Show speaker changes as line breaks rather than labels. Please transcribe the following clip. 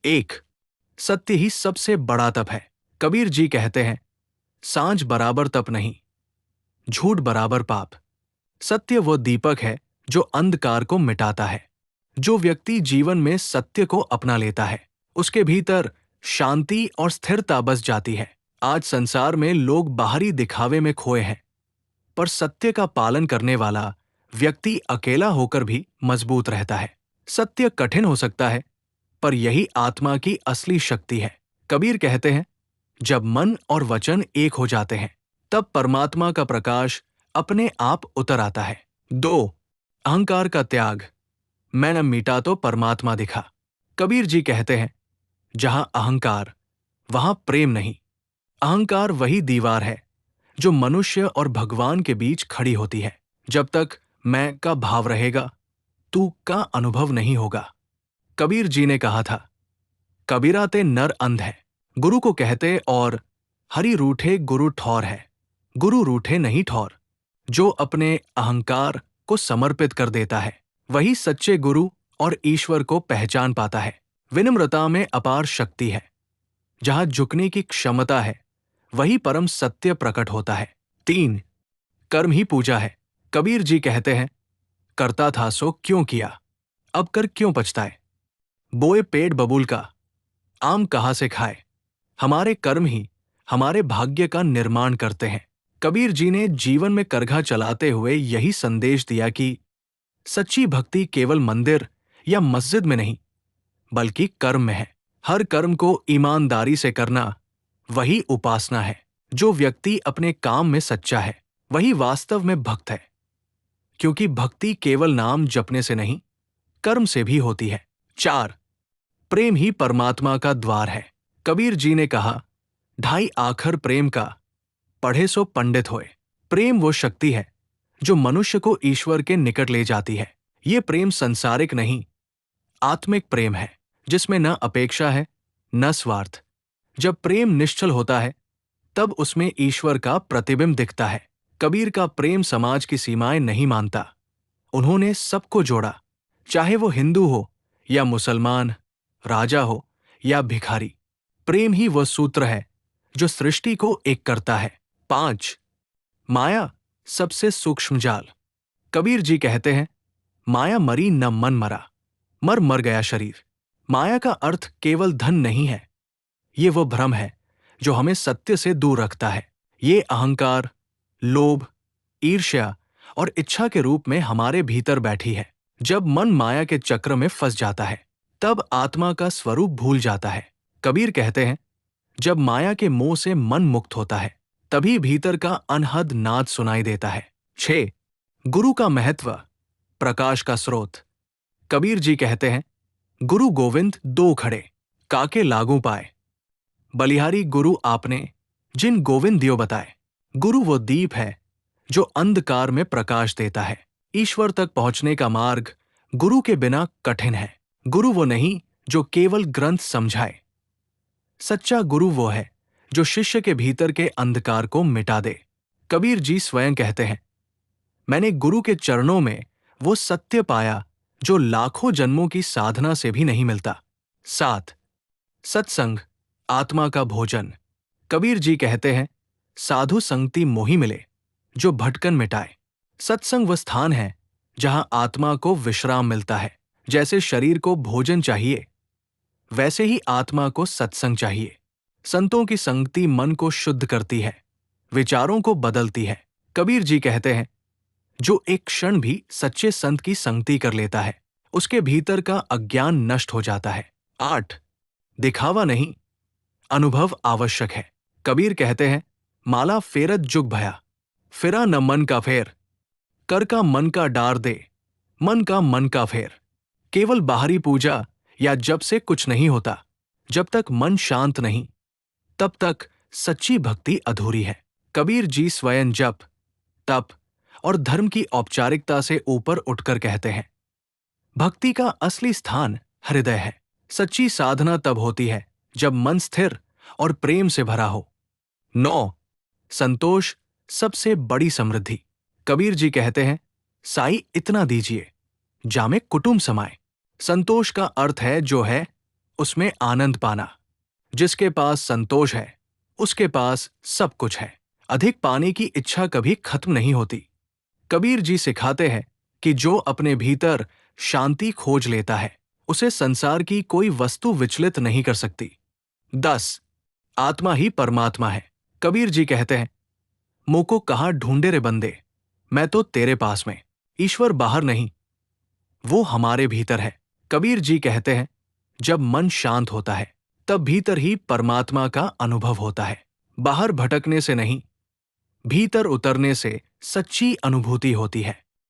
एक, सत्य ही सबसे बड़ा तप है। कबीर जी कहते हैं, सांझ बराबर तप नहीं, झूठ बराबर पाप। सत्य वो दीपक है जो अंधकार को मिटाता है। जो व्यक्ति जीवन में सत्य को अपना लेता है, उसके भीतर शांति और स्थिरता बस जाती है। आज संसार में लोग बाहरी दिखावे में खोए हैं, पर सत्य का पालन करने वाला व्यक्ति अकेला होकर भी मजबूत रहता है। सत्य कठिन हो सकता है, पर यही आत्मा की असली शक्ति है। कबीर कहते हैं, जब मन और वचन एक हो जाते हैं, तब परमात्मा का प्रकाश अपने आप उतर आता है। 2, अहंकार का त्याग। मैं न मीटा तो परमात्मा दिखा। कबीर जी कहते हैं, जहां अहंकार, वहां प्रेम नहीं। अहंकार वही दीवार है जो मनुष्य और भगवान के बीच खड़ी होती है। जब तक मैं का भाव रहेगा, तू का अनुभव नहीं होगा। कबीर जी ने कहा था, कबीरा ते नर अंध है, गुरु को कहते, और हरि रूठे गुरु ठौर है, गुरु रूठे नहीं ठौर। जो अपने अहंकार को समर्पित कर देता है, वही सच्चे गुरु और ईश्वर को पहचान पाता है। विनम्रता में अपार शक्ति है। जहां झुकने की क्षमता है, वही परम सत्य प्रकट होता है। 3, कर्म ही पूजा है। कबीर जी कहते हैं, करता था सो क्यों किया, अब कर क्यों पछताए। बोए पेड़ बबूल का, आम कहाँ से खाए। हमारे कर्म ही हमारे भाग्य का निर्माण करते हैं। कबीर जी ने जीवन में करघा चलाते हुए यही संदेश दिया कि सच्ची भक्ति केवल मंदिर या मस्जिद में नहीं, बल्कि कर्म में है। हर कर्म को ईमानदारी से करना, वही उपासना है। जो व्यक्ति अपने काम में सच्चा है, वही वास्तव में भक्त है, क्योंकि भक्ति केवल नाम जपने से नहीं, कर्म से भी होती है। 4, प्रेम ही परमात्मा का द्वार है। कबीर जी ने कहा, ढाई आखर प्रेम का, पढ़े सो पंडित होए। प्रेम वो शक्ति है जो मनुष्य को ईश्वर के निकट ले जाती है। ये प्रेम संसारिक नहीं, आत्मिक प्रेम है, जिसमें न अपेक्षा है न स्वार्थ। जब प्रेम निश्चल होता है, तब उसमें ईश्वर का प्रतिबिंब दिखता है। कबीर का प्रेम समाज की सीमाएं नहीं मानता। उन्होंने सबको जोड़ा, चाहे वो हिंदू हो या मुसलमान, राजा हो या भिखारी। प्रेम ही वह सूत्र है जो सृष्टि को एक करता है। 5, माया सबसे सूक्ष्म जाल। कबीर जी कहते हैं, माया मरी न मन मरा, मर गया शरीर। माया का अर्थ केवल धन नहीं है। ये वो भ्रम है जो हमें सत्य से दूर रखता है। ये अहंकार, लोभ, ईर्ष्या और इच्छा के रूप में हमारे भीतर बैठी है। जब मन माया के चक्र में फंस जाता है, तब आत्मा का स्वरूप भूल जाता है। कबीर कहते हैं, जब माया के मोह से मन मुक्त होता है, तभी भीतर का अनहद नाद सुनाई देता है। 6, गुरु का महत्व, प्रकाश का स्रोत। कबीर जी कहते हैं, गुरु गोविंद दो खड़े, काके लागू पाए। बलिहारी गुरु आपने, जिन गोविंद दियो बताए। गुरु वो दीप है जो अंधकार में प्रकाश देता है। ईश्वर तक पहुंचने का मार्ग गुरु के बिना कठिन है। गुरु वो नहीं जो केवल ग्रंथ समझाए। सच्चा गुरु वो है जो शिष्य के भीतर के अंधकार को मिटा दे। कबीर जी स्वयं कहते हैं, मैंने गुरु के चरणों में वो सत्य पाया जो लाखों जन्मों की साधना से भी नहीं मिलता। 7, सत्संग, आत्मा का भोजन। कबीर जी कहते हैं, साधु संगति मोहि मिले जो भटकन मिटाए। सत्संग वह स्थान है जहां आत्मा को विश्राम मिलता है। जैसे शरीर को भोजन चाहिए, वैसे ही आत्मा को सत्संग चाहिए। संतों की संगति मन को शुद्ध करती है, विचारों को बदलती है। कबीर जी कहते हैं, जो एक क्षण भी सच्चे संत की संगति कर लेता है, उसके भीतर का अज्ञान नष्ट हो जाता है। 8, दिखावा नहीं, अनुभव आवश्यक है। कबीर कहते हैं, माला फेरत जुग भया, फिरा न मन का फेर। कर का मन का डार दे, मन का मन का फेर। केवल बाहरी पूजा या जप से कुछ नहीं होता। जब तक मन शांत नहीं, तब तक सच्ची भक्ति अधूरी है। कबीर जी स्वयं जप, तप और धर्म की औपचारिकता से ऊपर उठकर कहते हैं, भक्ति का असली स्थान हृदय है। सच्ची साधना तब होती है जब मन स्थिर और प्रेम से भरा हो। 9, संतोष सबसे बड़ी समृद्धि। कबीर जी कहते हैं, साई इतना दीजिए, जामे कुटुंब समाए। संतोष का अर्थ है जो है उसमें आनंद पाना। जिसके पास संतोष है उसके पास सब कुछ है। अधिक पाने की इच्छा कभी खत्म नहीं होती। कबीर जी सिखाते हैं कि जो अपने भीतर शांति खोज लेता है उसे संसार की कोई वस्तु विचलित नहीं कर सकती। 10. आत्मा ही परमात्मा है। कबीर जी कहते हैं, मुझको कहाँ ढूंढे रे बंदे, मैं तो तेरे पास में। ईश्वर बाहर नहीं, वो हमारे भीतर है। कबीर जी कहते हैं, जब मन शांत होता है तब भीतर ही परमात्मा का अनुभव होता है। बाहर भटकने से नहीं, भीतर उतरने से सच्ची अनुभूति होती है।